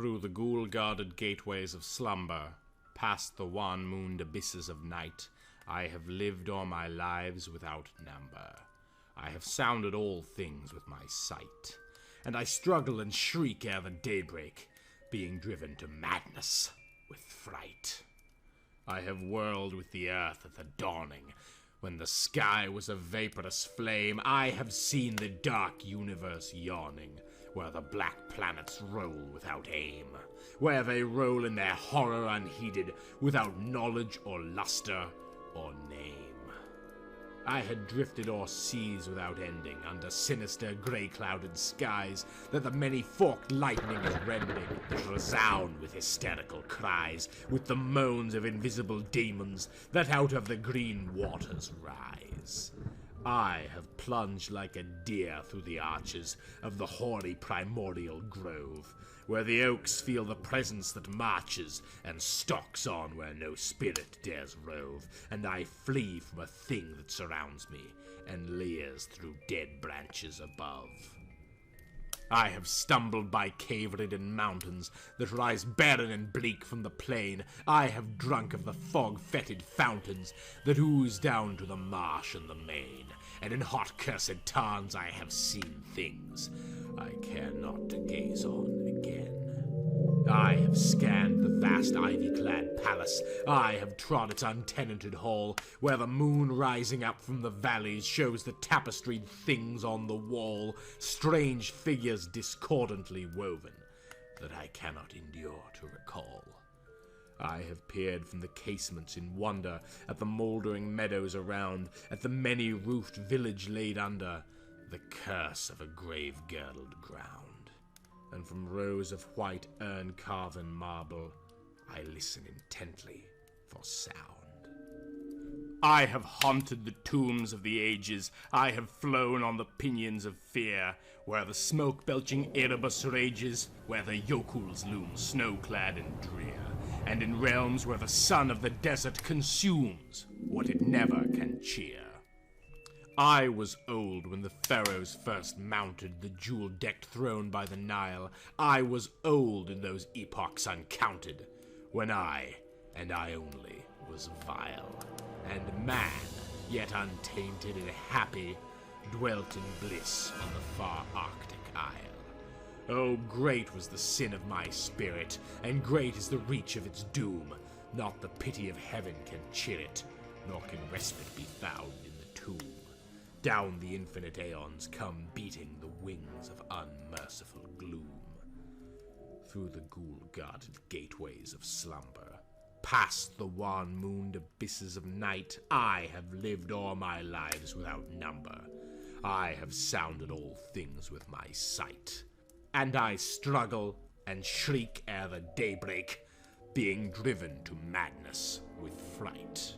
Through the ghoul-guarded gateways of slumber, past the wan-mooned abysses of night, I have lived all my lives without number. I have sounded all things with my sight, and I struggle and shriek ere the daybreak, being driven to madness with fright. I have whirled with the earth at the dawning, when the sky was a vaporous flame. I have seen the dark universe yawning, where the black planets roll without aim, where they roll in their horror unheeded, without knowledge or luster or name. I had drifted o'er seas without ending, under sinister grey-clouded skies, that the many-forked lightning is rending, that resound with hysterical cries, with the moans of invisible demons that out of the green waters rise. I have plunged like a deer through the arches of the hoary primordial grove, where the oaks feel the presence that marches and stalks on where no spirit dares rove, and I flee from a thing that surrounds me and leers through dead branches above. I have stumbled by cave-ridden mountains that rise barren and bleak from the plain. I have drunk of the fog-fetid fountains that ooze down to the marsh and the main. And in hot cursed tarns I have seen things I care not to gaze on again. I have scanned the vast ivy-clad palace. I have trod its untenanted hall, where the moon rising up from the valleys shows the tapestried things on the wall, strange figures discordantly woven, that I cannot endure to recall. I have peered from the casements in wonder at the mouldering meadows around, at the many-roofed village laid under the curse of a grave-girdled ground. And from rows of white urn-carven marble, I listen intently for sound. I have haunted the tombs of the ages. I have flown on the pinions of fear, where the smoke-belching Erebus rages, where the yokuls loom snow-clad and drear, and in realms where the sun of the desert consumes what it never can cheer. I was old when the pharaohs first mounted the jewel-decked throne by the Nile. I was old in those epochs uncounted, when I, and I only, was vile, and man, yet untainted and happy, dwelt in bliss on the far Arctic isle. Oh, great was the sin of my spirit, and great is the reach of its doom. Not the pity of heaven can chill it, nor can respite be found in the tomb. Down the infinite aeons come beating the wings of unmerciful gloom. Through the ghoul-guarded gateways of slumber, past the wan-mooned abysses of night, I have lived all my lives without number. I have sounded all things with my sight, and I struggle and shriek ere the daybreak, being driven to madness with fright.